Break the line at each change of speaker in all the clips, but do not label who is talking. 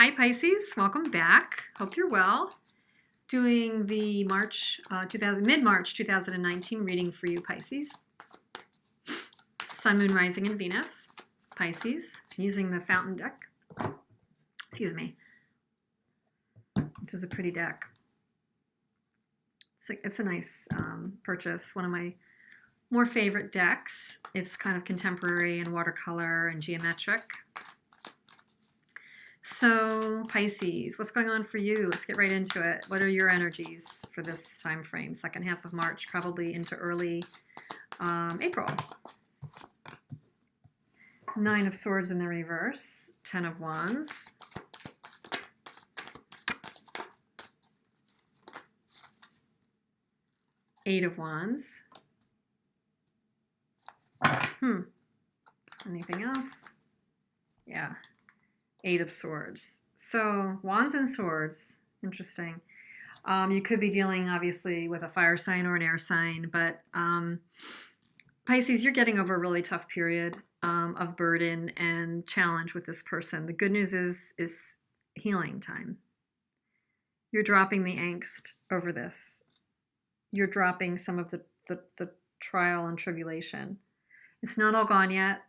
Hi Pisces, welcome back. Hope you're well. Doing the mid-March 2019 reading for you Pisces. Sun, Moon, Rising, and Venus. Pisces, using the Fountain deck. Excuse me. Which is a pretty deck. It's a nice purchase. One of my more favorite decks. It's kind of contemporary and watercolor and geometric. So Pisces, what's going on for you? Let's get right into it. What are your energies for this time frame? Second half of March, probably into early April. Nine of Swords in the reverse, 10 of Wands. Eight of Wands. Anything else? Yeah. Eight of Swords. So Wands and Swords, interesting. You could be dealing obviously with a fire sign or an air sign, but Pisces, you're getting over a really tough period of burden and challenge with this person. The good news is healing time. You're dropping the angst over this. You're dropping some of the trial and tribulation. It's not all gone yet.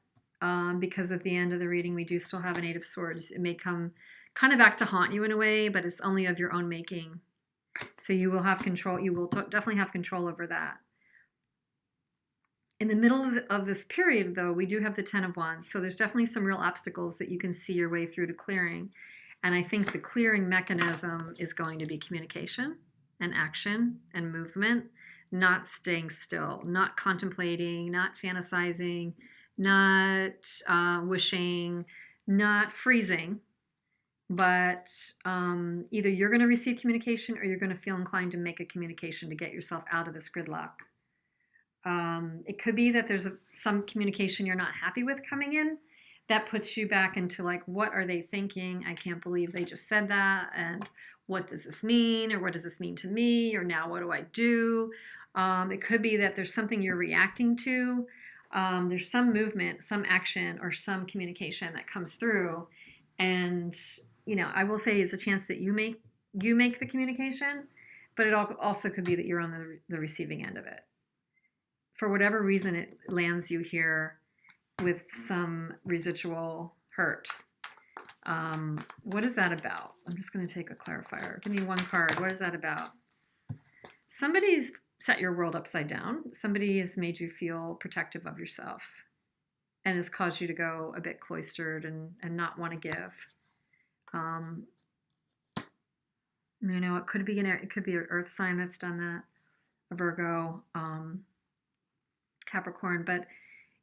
Because at the end of the reading, we do still have an Eight of Swords. It may come kind of back to haunt you in a way, but it's only of your own making. So you will have control. You will definitely have control over that. In the middle of this period, though, we do have the 10 of Wands. So there's definitely some real obstacles that you can see your way through to clearing. And I think the clearing mechanism is going to be communication and action and movement, not staying still, not contemplating, not fantasizing, not wishing, not freezing, but either you're going to receive communication or you're going to feel inclined to make a communication to get yourself out of this gridlock. It could be that there's some communication you're not happy with coming in that puts you back into like, what are they thinking? I can't believe they just said that. And what does this mean? Or what does this mean to me? Or now what do I do? It could be that there's something you're reacting to. There's some movement, some action, or some communication that comes through. And, you know, I will say it's a chance that you make the communication, but it also could be that you're on the receiving end of it. For whatever reason, it lands you here with some residual hurt. What is that about? I'm just going to take a clarifier. Give me one card. What is that about? Somebody's set your world upside down. Somebody has made you feel protective of yourself and has caused you to go a bit cloistered and not want to give. You know, it could be an earth sign that's done that, a Virgo, Capricorn. But,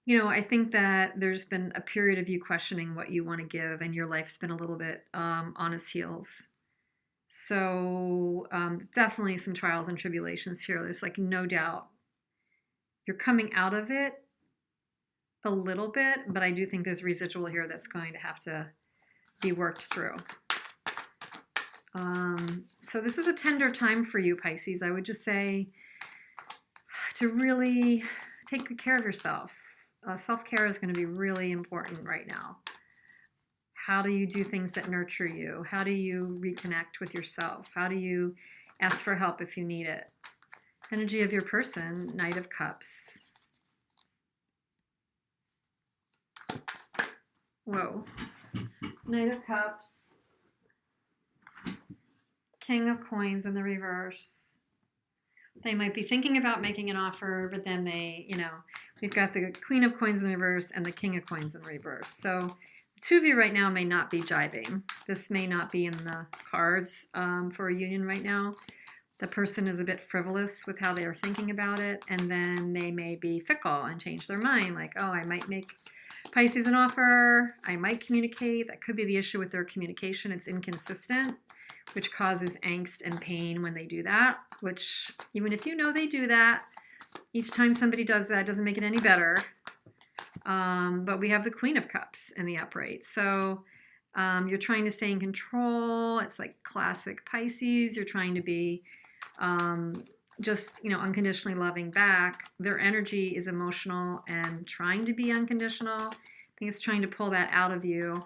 you know, I think that there's been a period of you questioning what you want to give, and your life's been a little bit on its heels. So definitely some trials and tribulations here. There's like no doubt you're coming out of it a little bit, but I do think there's residual here that's going to have to be worked through. So this is a tender time for you, Pisces. I would just say to really take good care of yourself. Self-care is going to be really important right now. How do you do things that nurture you? How do you reconnect with yourself? How do you ask for help if you need it? Energy of your person, Knight of Cups. Whoa. Knight of Cups. King of Coins in the reverse. They might be thinking about making an offer, but then they, you know, we've got the Queen of Coins in the reverse and the King of Coins in the reverse. So two of you right now may not be jiving. This may not be in the cards for a union right now. The person is a bit frivolous with how they are thinking about it, and then they may be fickle and change their mind. Like, oh, I might make Pisces an offer. I might communicate. That could be the issue with their communication. It's inconsistent, which causes angst and pain when they do that, which even if you know they do that, each time somebody does that, it doesn't make it any better. But we have the Queen of Cups in the upright. So you're trying to stay in control. It's like classic Pisces. You're trying to be just, you know, unconditionally loving back. Their energy is emotional and trying to be unconditional. I think it's trying to pull that out of you.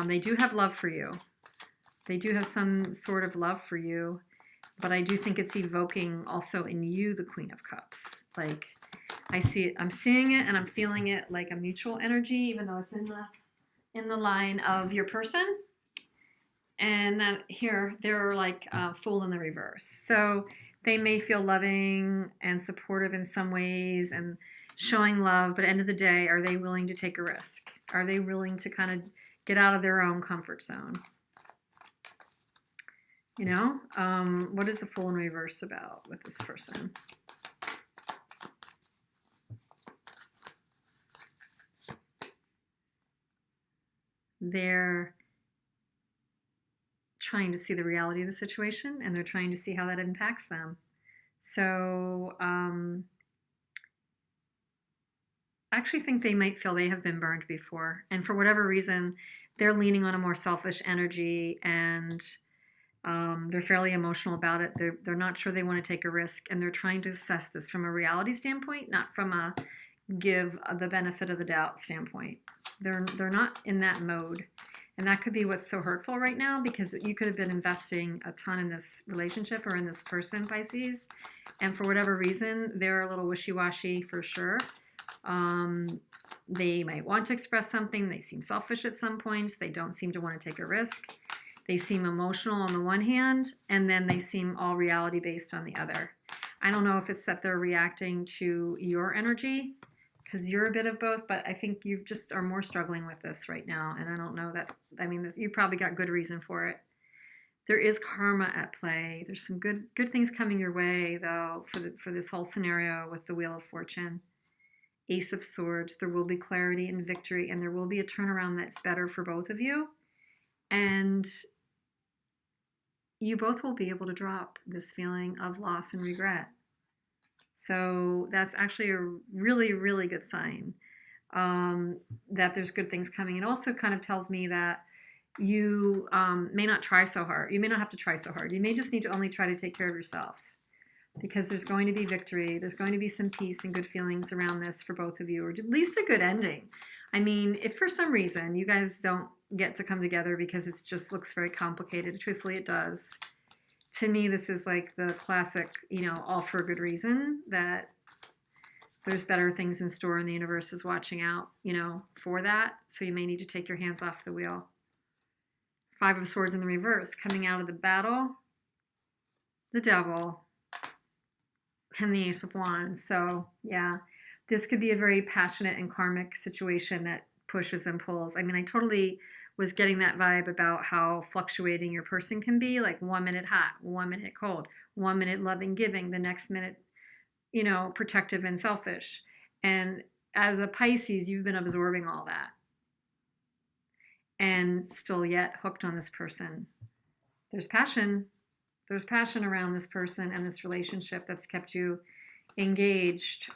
They do have love for you. They do have some sort of love for you, but I do think it's evoking also in you the Queen of Cups. Like, I see it, I'm seeing it and I'm feeling it like a mutual energy, even though it's in the line of your person. And then here they're like Fool in the reverse. So they may feel loving and supportive in some ways and showing love, but at the end of the day, are they willing to take a risk? Are they willing to kind of get out of their own comfort zone? You know, what is the Fool in reverse about with this person? They're trying to see the reality of the situation and they're trying to see how that impacts them. So I actually think they might feel they have been burned before. And for whatever reason, they're leaning on a more selfish energy and they're fairly emotional about it. They're not sure they want to take a risk and they're trying to assess this from a reality standpoint, not from a give the benefit of the doubt standpoint. They're not in that mode. And that could be what's so hurtful right now, because you could have been investing a ton in this relationship or in this person, Pisces. And for whatever reason, they're a little wishy-washy for sure. They might want to express something. They seem selfish at some points. They don't seem to want to take a risk. They seem emotional on the one hand, and then they seem all reality-based on the other. I don't know if it's that they're reacting to your energy, because you're a bit of both, but I think you just are more struggling with this right now. And I don't know that, I mean, you probably got good reason for it. There is karma at play. There's some good things coming your way, though, for this whole scenario with the Wheel of Fortune. Ace of Swords, there will be clarity and victory, and there will be a turnaround that's better for both of you. And you both will be able to drop this feeling of loss and regret. So that's actually a really, really good sign that there's good things coming. It also kind of tells me that you may not try so hard. You may not have to try so hard. You may just need to only try to take care of yourself, because there's going to be victory. There's going to be some peace and good feelings around this for both of you, or at least a good ending. I mean, if for some reason you guys don't get to come together because it just looks very complicated, truthfully it does. To me, this is like the classic, you know, all for a good reason, that there's better things in store and the universe is watching out, you know, for that. So you may need to take your hands off the wheel. Five of Swords in the reverse, coming out of the battle, the Devil, and the Ace of Wands. So yeah, this could be a very passionate and karmic situation that pushes and pulls. I mean, I totally was getting that vibe about how fluctuating your person can be, like 1 minute hot, 1 minute cold, 1 minute loving, giving, the next minute, you know, protective and selfish. And as a Pisces, you've been absorbing all that and still yet hooked on this person. There's passion. There's passion around this person and this relationship that's kept you engaged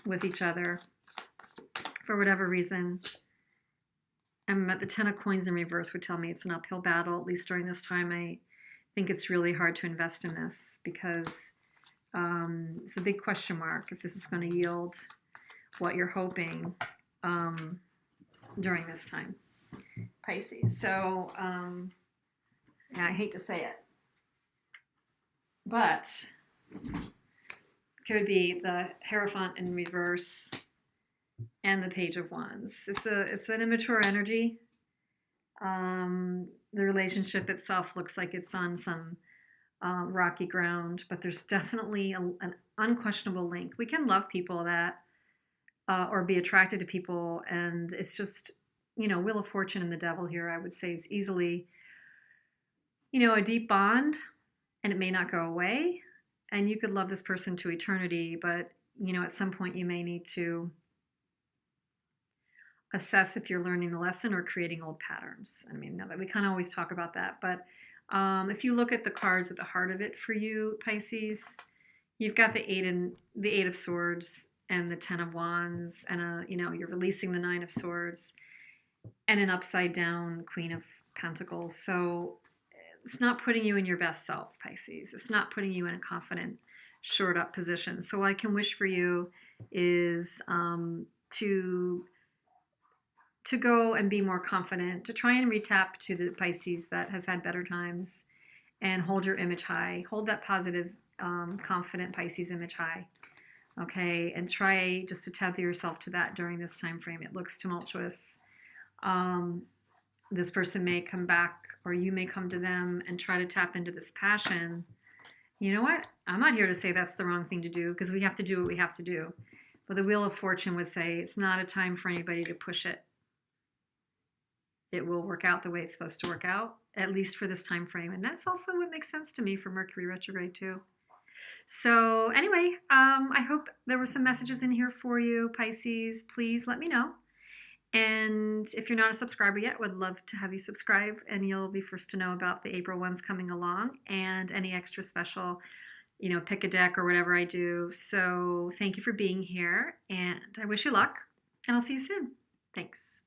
with each other for whatever reason. At the Ten of Coins in reverse would tell me it's an uphill battle. At least during this time, I think it's really hard to invest in this, because it's a big question mark if this is going to yield what you're hoping during this time, Pisces. So yeah, I hate to say it, but it could be the Hierophant in reverse and the Page of Wands. It's an immature energy. The relationship itself looks like it's on some rocky ground, but there's definitely an unquestionable link. We can love people that or be attracted to people, and it's just, you know, Wheel of Fortune and the Devil here, I would say, is easily, you know, a deep bond, and it may not go away, and you could love this person to eternity, but, you know, at some point you may need to assess if you're learning the lesson or creating old patterns. I mean, now that we kind of always talk about that, but if you look at the cards at the heart of it for you, Pisces, you've got the Eight of Swords and the Ten of Wands, and you know, you're releasing the Nine of Swords and an upside down Queen of Pentacles. So it's not putting you in your best self, Pisces. It's not putting you in a confident, shored up position. So what I can wish for you is to to go and be more confident, to try and retap to the Pisces that has had better times and hold your image high. Hold that positive, confident Pisces image high. Okay, and try just to tether yourself to that during this time frame. It looks tumultuous. This person may come back, or you may come to them and try to tap into this passion. You know what? I'm not here to say that's the wrong thing to do, because we have to do what we have to do. But the Wheel of Fortune would say it's not a time for anybody to push it. It will work out the way it's supposed to work out, at least for this time frame. And that's also what makes sense to me for Mercury retrograde too. So anyway, I hope there were some messages in here for you, Pisces. Please let me know. And if you're not a subscriber yet, would love to have you subscribe, and you'll be first to know about the April ones coming along and any extra special, pick a deck or whatever I do. So thank you for being here, and I wish you luck, and I'll see you soon. Thanks.